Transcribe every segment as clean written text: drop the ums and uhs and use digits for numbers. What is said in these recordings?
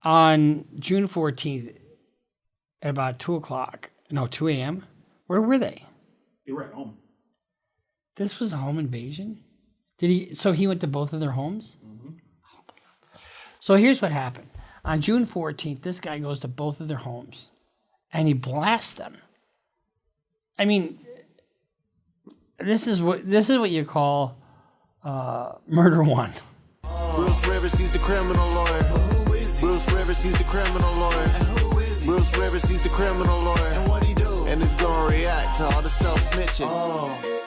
On June 14th at about 2 a.m., where were they? They were at home. This was a home invasion? So he went to both of their homes? Mm-hmm. Oh my God. So here's what happened. On June 14th, this guy goes to both of their homes and he blasts them. I mean, this is what you call murder one. Bruce Rivers, he's the criminal lawyer. Bruce Rivers, he's the criminal lawyer. Bruce Rivers, he's the criminal lawyer. And what he do? And he's gonna react to all the self-snitching.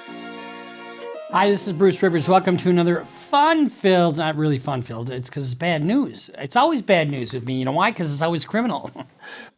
Hi, this is Bruce Rivers. Welcome to another fun-filled, not really fun-filled, it's because it's bad news. It's always bad news with me. You know why? Because it's always criminal.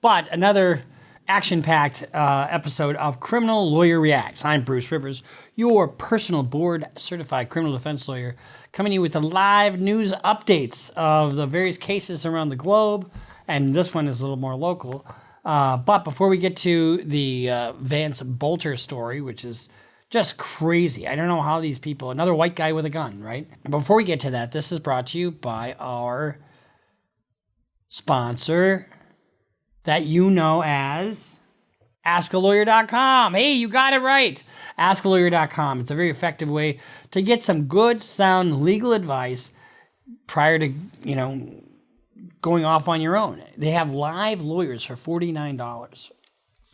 But another action-packed episode of Criminal Lawyer Reacts. I'm Bruce Rivers, your personal board-certified criminal defense lawyer, coming to you with the live news updates of the various cases around the globe, and this one is a little more local. But before we get to the Vance Boelter story, which is just crazy. I don't know how these people, another white guy with a gun, right? Before we get to that, this is brought to you by our sponsor that you know as AskALawyer.com. Hey, you got it right. AskALawyer.com. It's a very effective way to get some good, sound legal advice prior to, going off on your own. They have live lawyers for $49.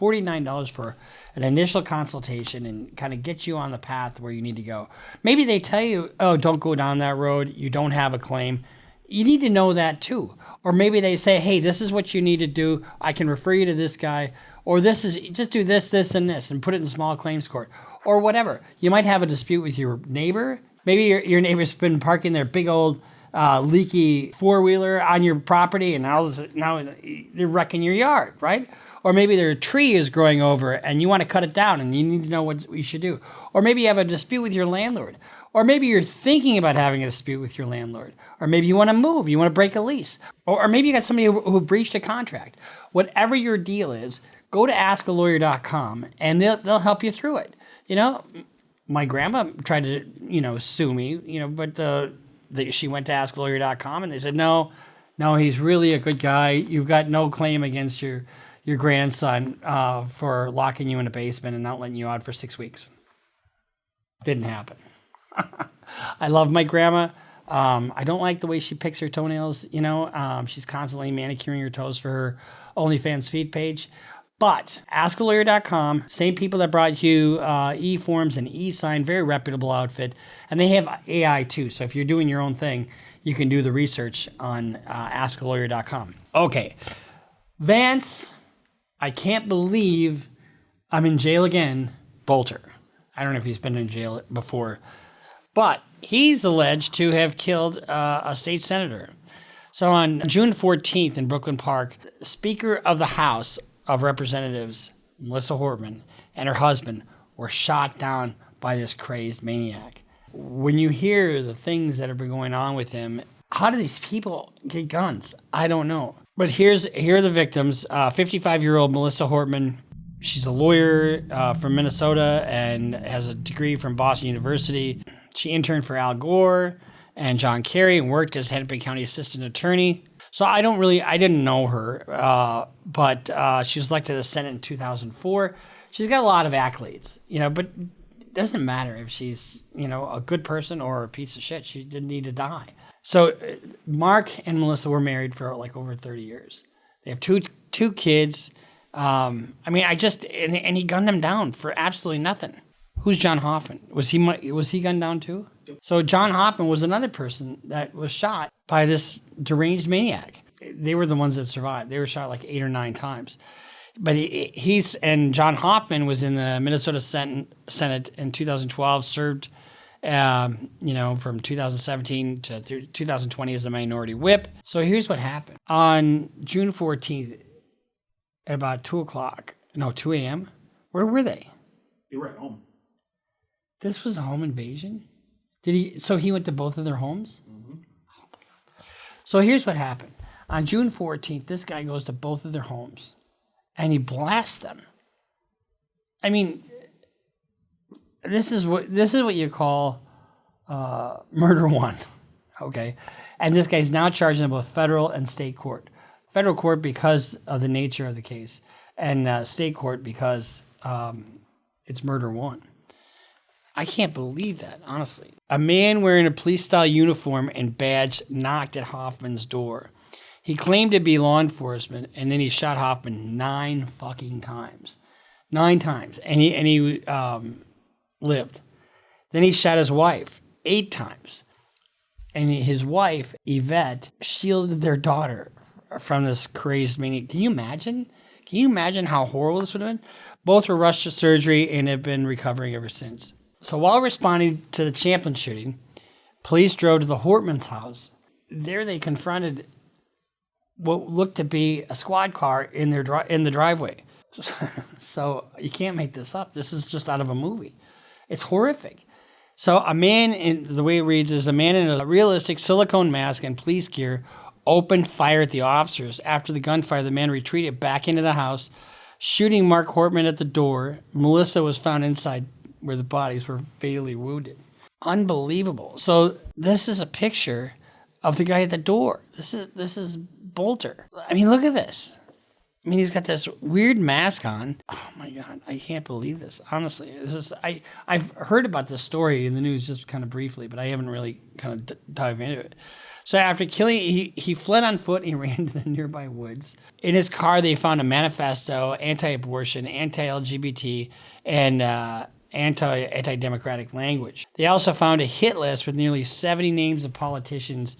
$49 for an initial consultation and kind of get you on the path where you need to go. Maybe they tell you, oh, don't go down that road. You don't have a claim. You need to know that too. Or maybe they say, hey, this is what you need to do. I can refer you to this guy. Or this is, just do this, this, and this, and put it in small claims court. Or whatever. You might have a dispute with your neighbor. Maybe your neighbor's been parking their big old leaky four-wheeler on your property, and now they're wrecking your yard, right? Or maybe their tree is growing over and you want to cut it down and you need to know what you should do. Or maybe you have a dispute with your landlord. Or maybe you're thinking about having a dispute with your landlord. Or maybe you want to move, you want to break a lease. Or maybe you got somebody who breached a contract. Whatever your deal is, go to AskALawyer.com and they'll help you through it. My grandma tried to, sue me, but she went to AskALawyer.com and they said, no, he's really a good guy. You've got no claim against your grandson for locking you in a basement and not letting you out for 6 weeks. Didn't happen. I love my grandma. I don't like the way she picks her toenails. She's constantly manicuring her toes for her OnlyFans feed page. But AskALawyer.com, same people that brought you eForms and eSign, very reputable outfit. And they have AI too. So if you're doing your own thing, you can do the research on AskALawyer.com. Okay. Vance, I can't believe I'm in jail again. Boelter. I don't know if he's been in jail before, but he's alleged to have killed a state senator. So on June 14th in Brooklyn Park, Speaker of the House of Representatives, Melissa Hortman, and her husband were shot down by this crazed maniac. When you hear the things that have been going on with him, how do these people get guns? I don't know. But here are the victims. 55-year-old Melissa Hortman. She's a lawyer from Minnesota and has a degree from Boston University. She interned for Al Gore and John Kerry and worked as Hennepin County Assistant Attorney. So I didn't know her, but she was elected to the Senate in 2004. She's got a lot of accolades, but it doesn't matter if she's, a good person or a piece of shit. She didn't need to die. So Mark and Melissa were married for like over 30 years. They have two kids. And he gunned them down for absolutely nothing. Who's John Hoffman? Was he gunned down too? So John Hoffman was another person that was shot by this deranged maniac. They were the ones that survived. They were shot like 8 or 9 times. But and John Hoffman was in the Minnesota Senate in 2012, served from 2017 to 2020 as the minority whip. So here's what happened. On June 14th at about 2 a.m., where were they? They were at home. This was a home invasion? So he went to both of their homes? Mm-hmm. Oh my God. So here's what happened. On June 14th, this guy goes to both of their homes and he blasts them. I mean, this is what you call murder one, okay? And this guy's now charged in both federal and state court. federal court because of the nature of the case, and state court because it's murder one. I can't believe that, honestly. A man wearing a police-style uniform and badge knocked at Hoffman's door. He claimed to be law enforcement, and then he shot Hoffman 9 fucking times. 9 times. And he lived. Then he shot his wife 8 times. And his wife, Yvette, shielded their daughter from this crazed maniac. Can you imagine? Can you imagine how horrible this would have been? Both were rushed to surgery and have been recovering ever since. So while responding to the Champlin shooting, police drove to the Hortman's house. There they confronted what looked to be a squad car in the driveway. So you can't make this up. This is just out of a movie. It's horrific. So a man, the way it reads is, a man in a realistic silicone mask and police gear opened fire at the officers. After the gunfire, the man retreated back into the house, shooting Mark Hortman at the door. Melissa was found inside where the bodies were fatally wounded. Unbelievable. So this is a picture of the guy at the door. This is Boelter. I mean, look at this. I mean, he's got this weird mask on. Oh my God, I can't believe this. Honestly, I've heard about this story in the news just kind of briefly, but I haven't really kind of dived into it. So after killing, he fled on foot and he ran to the nearby woods. In his car, they found a manifesto, anti-abortion, anti-LGBT, and anti-democratic language. They also found a hit list with nearly 70 names of politicians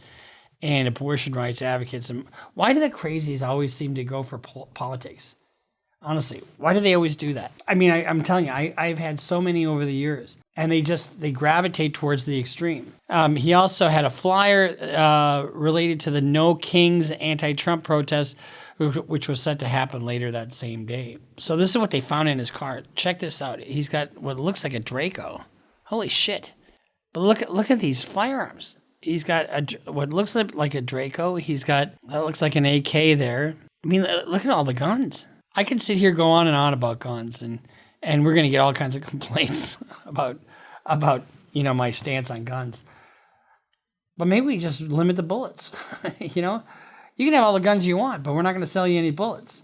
and abortion rights advocates. And why do the crazies always seem to go for politics? Honestly, why do they always do that? I mean, I'm telling you, I've had so many over the years, and they gravitate towards the extreme. He also had a flyer related to the No Kings anti-Trump protest, which was set to happen later that same day. So this is what they found in his car. Check this out. He's got what looks like a Draco. Holy shit. But look at these firearms. He's got what looks like a Draco. He's got, that looks like an AK there. I mean, look at all the guns. I can sit here, go on and on about guns, and we're going to get all kinds of complaints about my stance on guns. But maybe we just limit the bullets. You can have all the guns you want, but we're not going to sell you any bullets.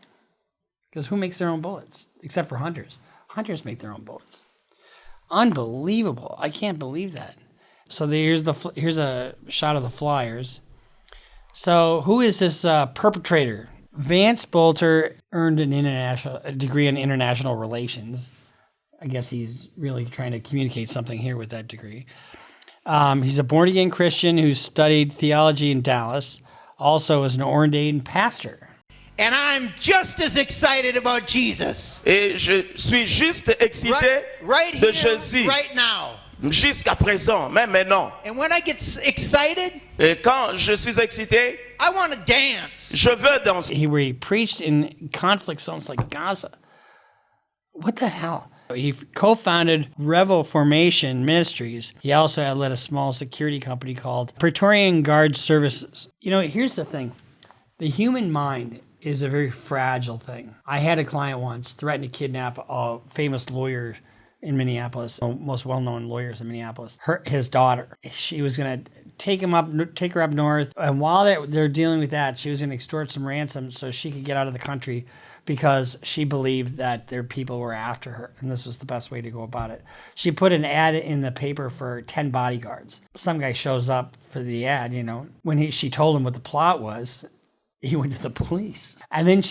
Because who makes their own bullets? Except for hunters. Hunters make their own bullets. Unbelievable. I can't believe that. So here's a shot of the flyers. So who is this perpetrator? Vance Boelter earned a degree in international relations. I guess he's really trying to communicate something here with that degree. He's a born-again Christian who studied theology in Dallas. Also is an ordained pastor. And I'm just as excited about Jesus. Et je suis juste excité right de here, Jésus. right now. Jusqu'à présent, même maintenant. And when I get excited, Et quand je suis excité, I want to dance. je veux danser. He preached in conflict zones like Gaza. What the hell? He co-founded Revel Formation Ministries. He also had led a small security company called Praetorian Guard Services. Here's the thing. The human mind is a very fragile thing. I had a client once threaten to kidnap a famous lawyer in Minneapolis, most well-known lawyers in Minneapolis, his daughter. She was going to take her up north, and while they're dealing with that, she was going to extort some ransom so she could get out of the country because she believed that their people were after her, and this was the best way to go about it. She put an ad in the paper for 10 bodyguards. Some guy shows up for the ad, When she told him what the plot was, he went to the police. And then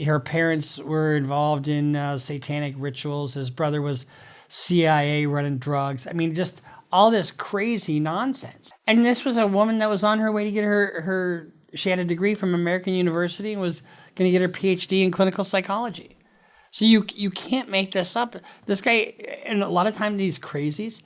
her parents were involved in satanic rituals. His brother was CIA running drugs. I mean, just all this crazy nonsense. And this was a woman that was on her way to get she had a degree from American University and was going to get her PhD in clinical psychology. So you can't make this up. This guy, and a lot of times these crazies,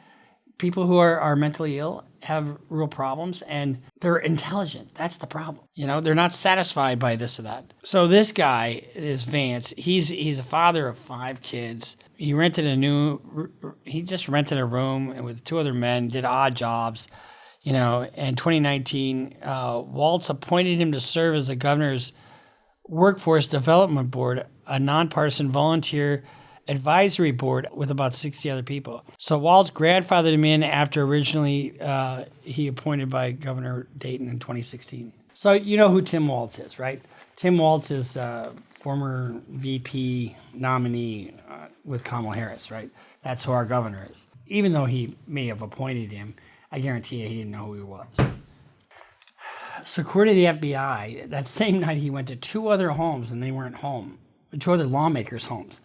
people who are mentally ill have real problems, and they're intelligent. That's the problem. They're not satisfied by this or that. So this guy is Vance. He's a father of 5 kids. He just rented a room with 2 other men, did odd jobs. In 2019, Waltz appointed him to serve as the governor's Workforce Development Board, a nonpartisan volunteer advisory board with about 60 other people. So Waltz grandfathered him in after originally he appointed by Governor Dayton in 2016. So you know who Tim Waltz is, right? Tim Walz is former VP nominee with Kamala Harris, right? That's who our governor is. Even though he may have appointed him, I guarantee you he didn't know who he was. So according to the FBI, that same night he went to 2 other homes and they weren't home. 2 other lawmakers' homes.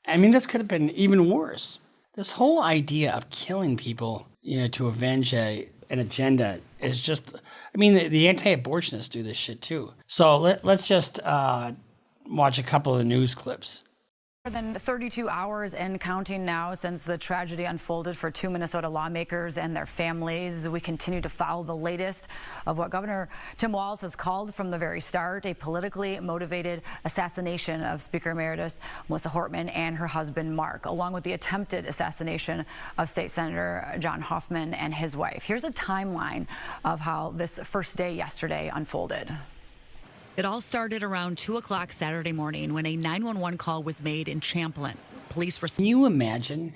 I mean, this could have been even worse. This whole idea of killing people, to avenge an agenda is just, I mean, the anti-abortionists do this shit too. So let's just watch a couple of the news clips. More than 32 hours and counting now since the tragedy unfolded for 2 Minnesota lawmakers and their families. We continue to follow the latest of what Governor Tim Walz has called from the very start a politically motivated assassination of Speaker Emeritus Melissa Hortman and her husband Mark, along with the attempted assassination of State Senator John Hoffman and his wife. Here's a timeline of how this first day yesterday unfolded. It all started around 2 o'clock Saturday morning when a 911 call was made in Champlin. Police were... Can you imagine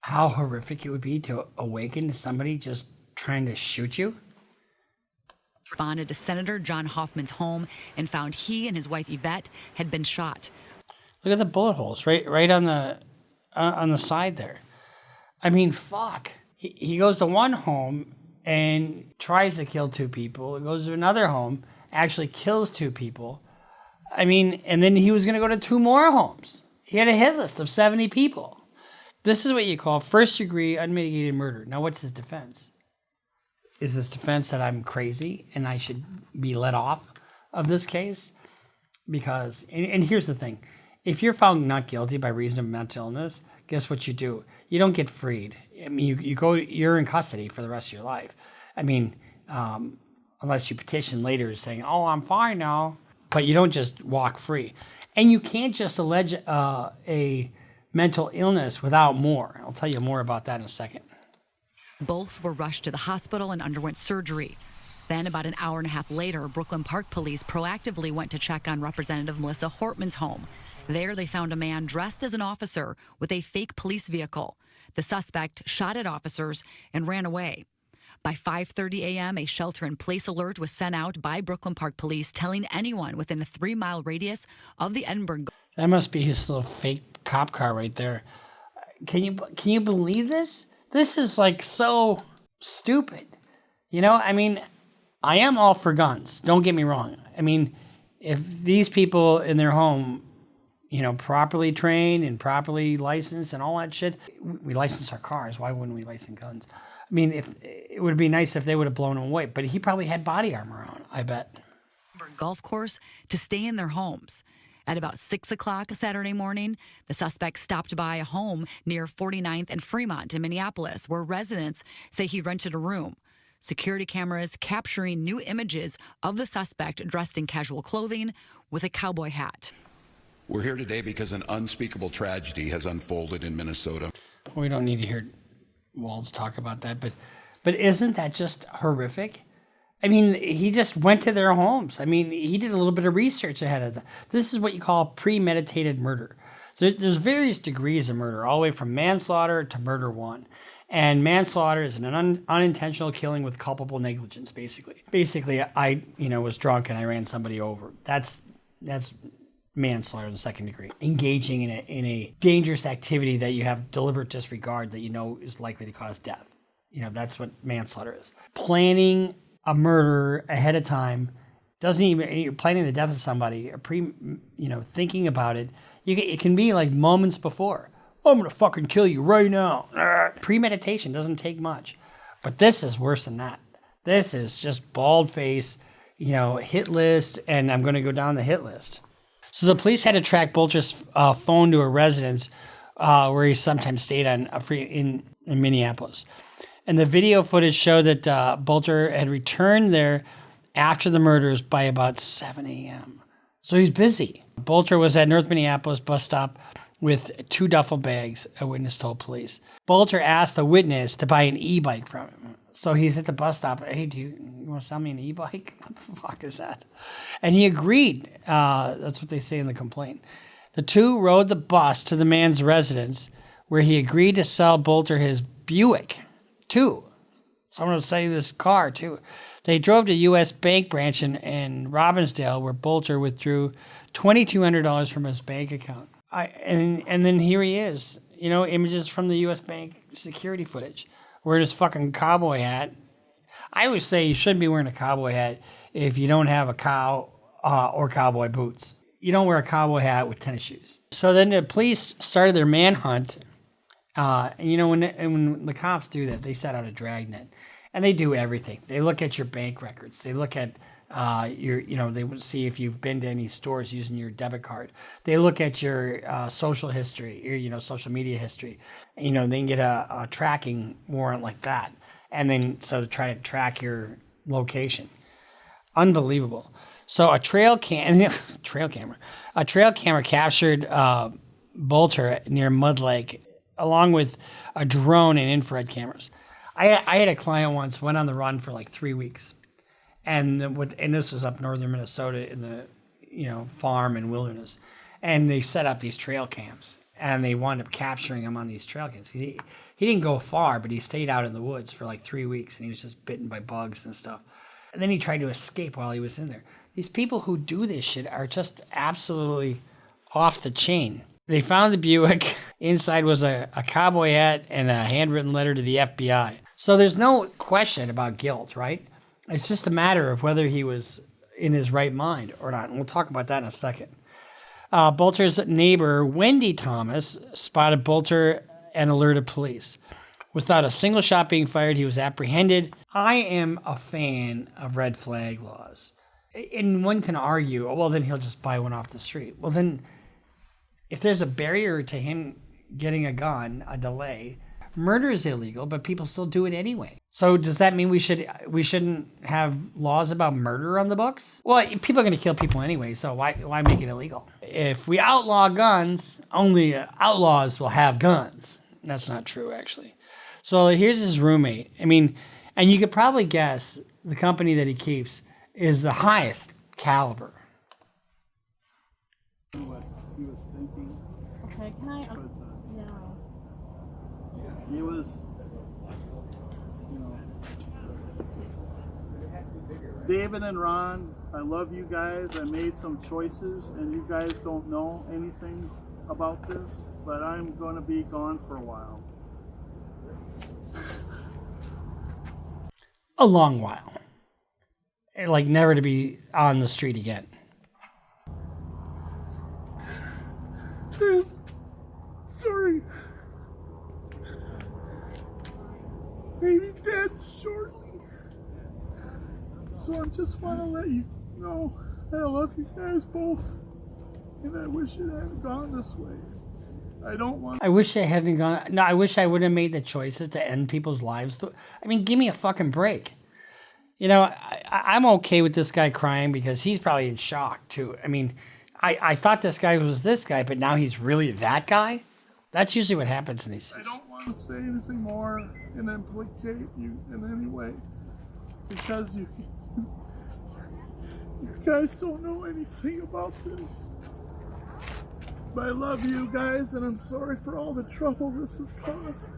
how horrific it would be to awaken to somebody just trying to shoot you? Responded to Senator John Hoffman's home and found he and his wife Yvette had been shot. Look at the bullet holes right on the side there. I mean, fuck. He goes to one home and tries to kill 2 people. He goes to another home, actually kills 2 people. I mean, and then he was going to go to 2 more homes. He had a hit list of 70 people. This is what you call first-degree unmitigated murder. Now, what's his defense? Is his defense that I'm crazy and I should be let off of this case? Because, and here's the thing. If you're found not guilty by reason of mental illness, guess what you do? You don't get freed. I mean, you're in custody for the rest of your life. I mean, unless you petition later saying, oh, I'm fine now. But you don't just walk free. And you can't just allege a mental illness without more. I'll tell you more about that in a second. Both were rushed to the hospital and underwent surgery. Then, about an hour and a half later, Brooklyn Park Police proactively went to check on Representative Melissa Hortman's home. There, they found a man dressed as an officer with a fake police vehicle. The suspect shot at officers and ran away. By 5:30 a.m., a shelter-in-place alert was sent out by Brooklyn Park Police telling anyone within a 3-mile radius of the Edinburgh... That must be his little fake cop car right there. Can you believe this? This is like so stupid. I mean, I am all for guns. Don't get me wrong. I mean, if these people in their home, properly trained and properly licensed and all that shit, we license our cars. Why wouldn't we license guns? I mean, it would be nice if they would have blown him away, but he probably had body armor on, I bet. Golf course to stay in their homes. At about 6 o'clock Saturday morning, the suspect stopped by a home near 49th and Fremont in Minneapolis, where residents say he rented a room. Security cameras capturing new images of the suspect dressed in casual clothing with a cowboy hat. We're here today because an unspeakable tragedy has unfolded in Minnesota. We don't need to hear Walz talk about that, but isn't that just horrific? I mean, he just went to their homes. I mean, he did a little bit of research ahead of that. This is what you call premeditated murder. So there's various degrees of murder, all the way from manslaughter to murder 1. And manslaughter is an unintentional killing with culpable negligence, basically. Basically, I was drunk and I ran somebody over. That's manslaughter in the 2nd degree. Engaging in a dangerous activity that you have deliberate disregard that is likely to cause death. That's what manslaughter is. Planning a murder ahead of time doesn't even, you're planning the death of somebody, thinking about it. It can be like moments before. Oh, I'm going to fucking kill you right now. Premeditation doesn't take much. But this is worse than that. This is just bald face, hit list, and I'm going to go down the hit list. So the police had to track Boelter's phone to a residence where he sometimes stayed in Minneapolis. And the video footage showed that Boelter had returned there after the murders by about 7 a.m. So he's busy. Boelter was at North Minneapolis bus stop with 2 duffel bags, a witness told police. Boelter asked the witness to buy an e-bike from him. So he's at the bus stop. Hey, do you want to sell me an e-bike? What the fuck is that? And he agreed. That's what they say in the complaint. The 2 rode the bus to the man's residence where he agreed to sell Boelter his Buick, too. Someone would say this car, too. They drove to U.S. Bank branch in Robbinsdale, where Boelter withdrew $2,200 from his bank account. And then here he is, images from the U.S. Bank security footage, wearing his fucking cowboy hat. I always say you shouldn't be wearing a cowboy hat if you don't have a cow or cowboy boots. You don't wear a cowboy hat with tennis shoes. So then the police started their manhunt. When the cops do that, they set out a dragnet, and they do everything. They look at your bank records. They look at they would see if you've been to any stores using your debit card. They look at your social history, your social media history. They can get a tracking warrant like that, and then so to try to track your location. Unbelievable. So a trail camera captured Boelter near Mud Lake, along with a drone and infrared cameras. I had a client once went on the run for like 3 weeks, and this was up northern Minnesota in the farm and wilderness, and they set up these trail cams, and they wound up capturing him on these trail cams. He didn't go far, but he stayed out in the woods for like 3 weeks, and he was just bitten by bugs and stuff. And then he tried to escape while he was in there. These people who do this shit are just absolutely off the chain. They found the Buick. Inside was a cowboy hat and a handwritten letter to the FBI. So there's no question about guilt, right? It's just a matter of whether he was in his right mind or not. And we'll talk about that in a second. Boelter's neighbor, Wendy Thomas, spotted Boelter and alerted police. Without a single shot being fired, he was apprehended. I am a fan of red flag laws. And one can argue, well, then he'll just buy one off the street. Well, then, if there's a barrier to him getting a gun, a delay, murder is illegal, but people still do it anyway. So does that mean we shouldn't have laws about murder on the books? Well, people are going to kill people anyway, so why make it illegal? If we outlaw guns, only outlaws will have guns. That's not true, actually. So here's his roommate. And you could probably guess the company that he keeps is the highest caliber. What he was thinking. Okay, can I? Yeah. He was, David and Ron, I love you guys. I made some choices, and you guys don't know anything about this, but I'm going to be gone for a while. A long while. Like never to be on the street again. Sorry. Maybe dead shortly. So I just want to let you know that I love you guys both, and I wish it hadn't gone this way. I wish I hadn't gone. No, I wish I would have made the choices to end people's lives. Give me a fucking break. I'm okay with this guy crying because he's probably in shock too. I thought this guy was this guy, but now he's really that guy? That's usually what happens in these things. I don't want to say anything more and implicate you in any way, because you guys don't know anything about this. But I love you guys, and I'm sorry for all the trouble this has caused.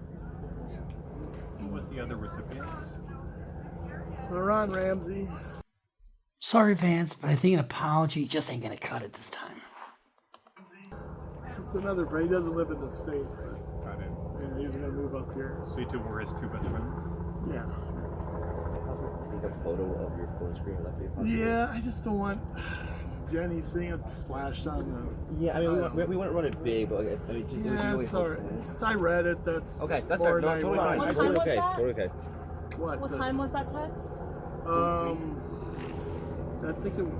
Who was the other recipient? Ron Ramsey. Sorry, Vance, but I think an apology just ain't gonna cut it this time. It's another friend. He doesn't live in the state. Got it. Yeah, he's gonna move up here. So you two were his two best friends? Yeah. Take a photo of your phone screen or that. Yeah, I just don't want Jenny seeing it splashed on the. Yeah, we wouldn't run it big, but just yeah, it's alright. I read it. That's okay. That's more no, totally fine. What time was okay. that? Totally okay. What time was that text? I think it was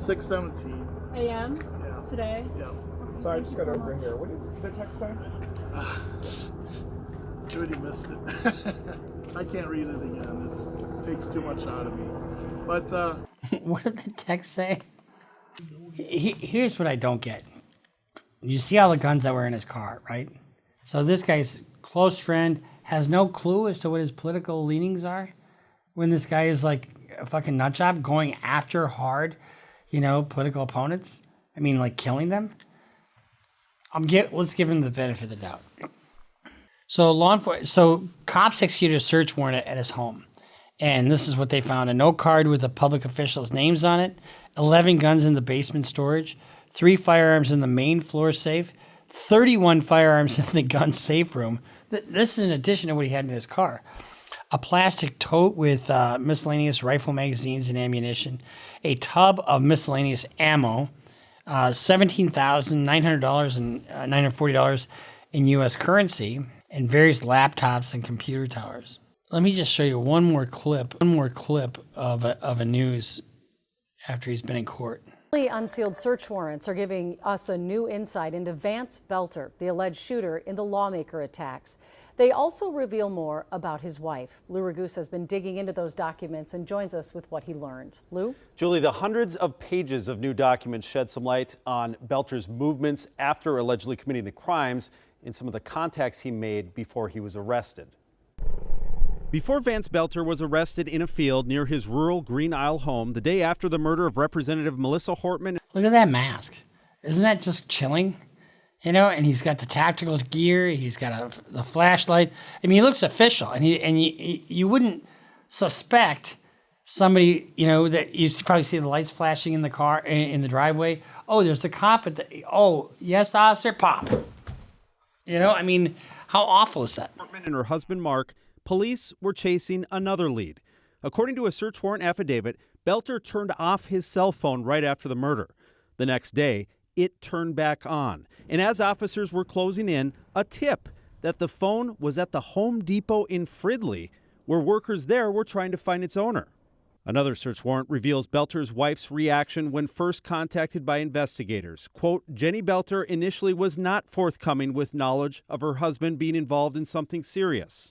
6:17 a.m. Yeah. Today. Yeah. Sorry, I just got over here. What did the text say? Judy missed it. I can't read it again. It takes too much out of me. But what did the text say? Here's what I don't get. You see all the guns that were in his car, right? So this guy's close friend has no clue as to what his political leanings are. When this guy is like a fucking nutjob going after hard, political opponents. Like killing them. Let's give him the benefit of the doubt. So cops executed a search warrant at his home. And this is what they found. A note card with a public official's names on it, 11 guns in the basement storage, 3 firearms in the main floor safe, 31 firearms in the gun safe room. This is in addition to what he had in his car. A plastic tote with miscellaneous rifle magazines and ammunition, a tub of miscellaneous ammo, $17,900 and $940 in U.S. currency, and various laptops and computer towers. Let me just show you one more clip of a news after he's been in court. Unsealed search warrants are giving us a new insight into Vance Boelter, the alleged shooter in the Lawmaker attacks. They also reveal more about his wife. Lou Ragusa has been digging into those documents and joins us with what he learned. Lou? Julie, the hundreds of pages of new documents shed some light on Boelter's movements after allegedly committing the crimes and some of the contacts he made before he was arrested. Before Vance Boelter was arrested in a field near his rural Green Isle home the day after the murder of Representative Melissa Hortman. Look at that mask. Isn't that just chilling? You know, and he's got the tactical gear. He's got the flashlight. I mean, he looks official, and you wouldn't suspect somebody, you know, that you probably see the lights flashing in the car in the driveway. Oh, there's a cop at the. Oh, yes, officer, pop. You know, I mean, how awful is that? Hortman and her husband Mark. Police were chasing another lead. According to a search warrant affidavit, Boelter turned off his cell phone right after the murder. The next day, it turned back on. And as officers were closing in, a tip that the phone was at the Home Depot in Fridley, where workers there were trying to find its owner. Another search warrant reveals Boelter's wife's reaction when first contacted by investigators. Quote, Jenny Boelter initially was not forthcoming with knowledge of her husband being involved in something serious.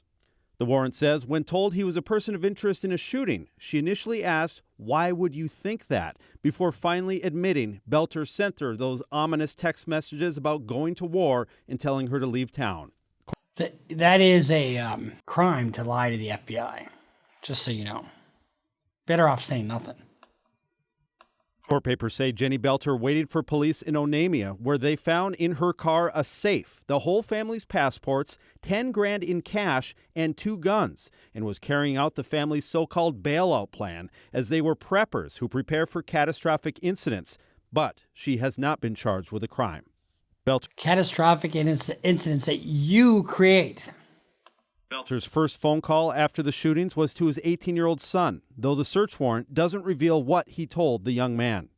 The warrant says when told he was a person of interest in a shooting, she initially asked, why would you think that? Before finally admitting Boelter sent her those ominous text messages about going to war and telling her to leave town. That is a crime to lie to the FBI, just so you know. Better off saying nothing. Court papers say Jenny Boelter waited for police in Onamia, where they found in her car a safe, the whole family's passports, $10,000 in cash, and 2 guns, and was carrying out the family's so-called bailout plan, as they were preppers who prepare for catastrophic incidents. But she has not been charged with a crime. Boelter. Catastrophic incidents that you create. Boelter's first phone call after the shootings was to his 18-year-old son, though the search warrant doesn't reveal what he told the young man.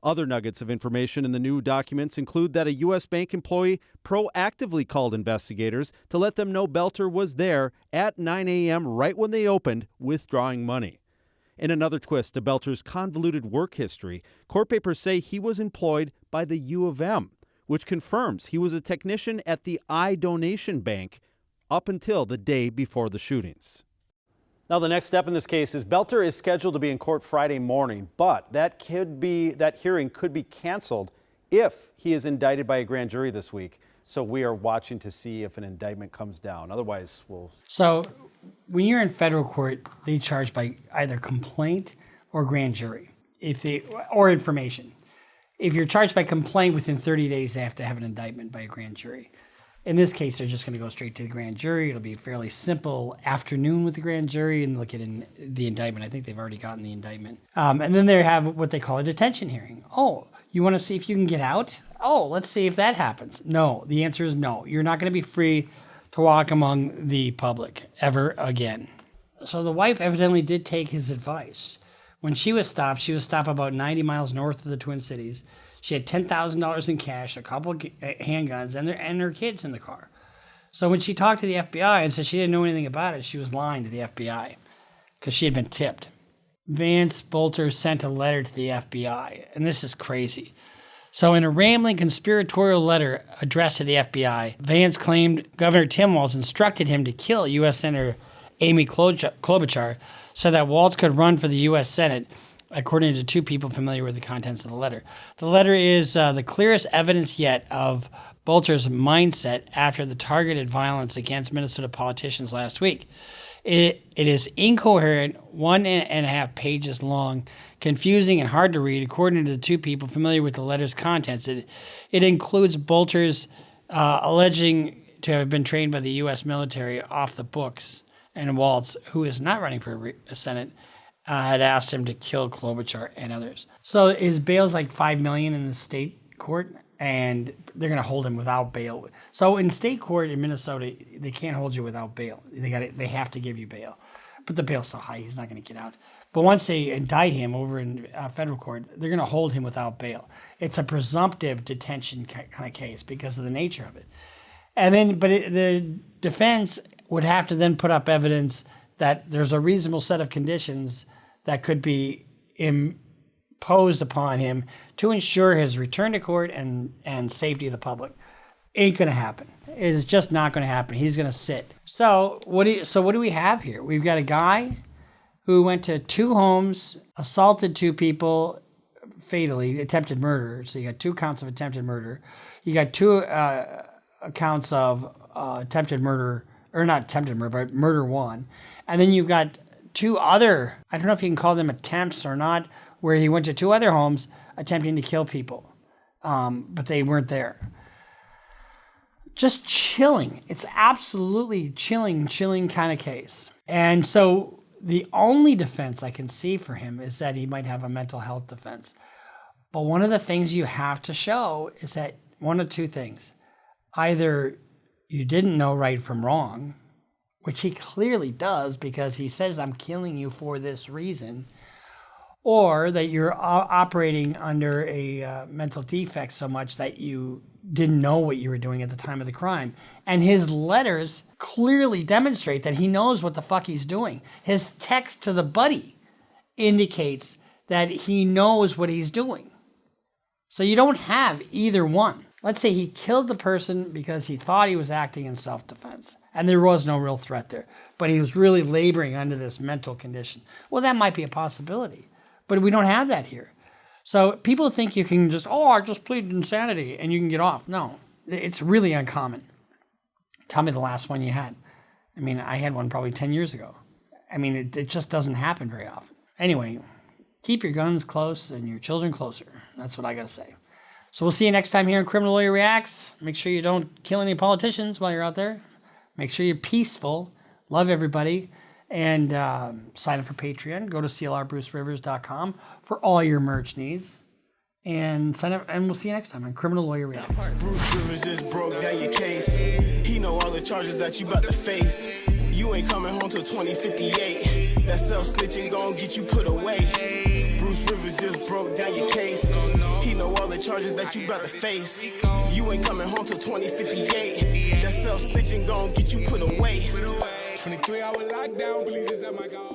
Other nuggets of information in the new documents include that a U.S. bank employee proactively called investigators to let them know Boelter was there at 9 a.m. right when they opened, withdrawing money. In another twist to Boelter's convoluted work history, court papers say he was employed by the U of M, which confirms he was a technician at the iDonation Bank up until the day before the shootings. Now, the next step in this case is Boelter is scheduled to be in court Friday morning, but that hearing could be canceled if he is indicted by a grand jury this week. So we are watching to see if an indictment comes down. Otherwise, we'll... So when you're in federal court, they charge by either complaint or grand jury, or information. If you're charged by complaint within 30 days, they have to have an indictment by a grand jury. In this case, they're just going to go straight to the grand jury. It'll be a fairly simple afternoon with the grand jury and look at the indictment. I think they've already gotten the indictment. And then they have what they call a detention hearing. Oh, you want to see if you can get out? Oh, let's see if that happens. No, the answer is no. You're not going to be free to walk among the public ever again. So the wife evidently did take his advice. When she was stopped about 90 miles north of the Twin Cities. She had $10,000 in cash, a couple of handguns, and her kids in the car. So when she talked to the FBI and said she didn't know anything about it, she was lying to the FBI because she had been tipped. Vance Boelter sent a letter to the FBI, and this is crazy. So in a rambling conspiratorial letter addressed to the FBI, Vance claimed Governor Tim Walz instructed him to kill U.S. Senator Amy Klobuchar so that Walz could run for the U.S. Senate, according to 2 people familiar with the contents of the letter. The letter is the clearest evidence yet of Boelter's mindset after the targeted violence against Minnesota politicians last week. It is incoherent, 1.5 pages long, confusing and hard to read, according to the 2 people familiar with the letter's contents. It includes Boelter's alleging to have been trained by the U.S. military off the books, and Waltz, who is not running for a Senate, had asked him to kill Klobuchar and others. So his bail's like $5 million in the state court, and they're going to hold him without bail. So in state court in Minnesota, they can't hold you without bail. They have to give you bail, but the bail's so high, he's not going to get out. But once they indict him over in federal court, they're going to hold him without bail. It's a presumptive detention kind of case because of the nature of it. And then, the defense would have to then put up evidence that there's a reasonable set of conditions that could be imposed upon him to ensure his return to court and safety of the public. Ain't going to happen. It is just not going to happen. He's going to sit. So what do we have here? We've got a guy who went to 2 homes, assaulted 2 people fatally, attempted murder. So you got 2 counts of attempted murder. You got 2 counts of attempted murder, or not attempted murder, but murder 1. And then you've got 2 other, I don't know if you can call them attempts or not, where he went to 2 other homes attempting to kill people, but they weren't there. Just chilling. It's absolutely chilling kind of case. And so the only defense I can see for him is that he might have a mental health defense. But one of the things you have to show is that one of 2 things. Either you didn't know right from wrong, which he clearly does because he says, I'm killing you for this reason, or that you're operating under a mental defect so much that you didn't know what you were doing at the time of the crime. And his letters clearly demonstrate that he knows what the fuck he's doing. His text to the buddy indicates that he knows what he's doing. So you don't have either one. Let's say he killed the person because he thought he was acting in self-defense and there was no real threat there, but he was really laboring under this mental condition. Well, that might be a possibility, but we don't have that here. So people think you can just, I just pleaded insanity and you can get off. No, it's really uncommon. Tell me the last one you had. I mean, I had one probably 10 years ago. I mean, it just doesn't happen very often. Anyway, keep your guns close and your children closer. That's what I got to say. So we'll see you next time here on Criminal Lawyer Reacts. Make sure you don't kill any politicians while you're out there. Make sure you're peaceful. Love everybody. And sign up for Patreon. Go to CLRBruceRivers.com for all your merch needs. And sign up, and we'll see you next time on Criminal Lawyer Reacts. Bruce Rivers just broke down your case. He know all the charges that you about to face. You ain't coming home till 2058. That self-snitching gon' get you put away. Bruce Rivers just broke down your case. He know all the charges that you about to face. You ain't coming home till 2058. That self-snitching gon' get you put away. 23-hour lockdown, please, is that my God?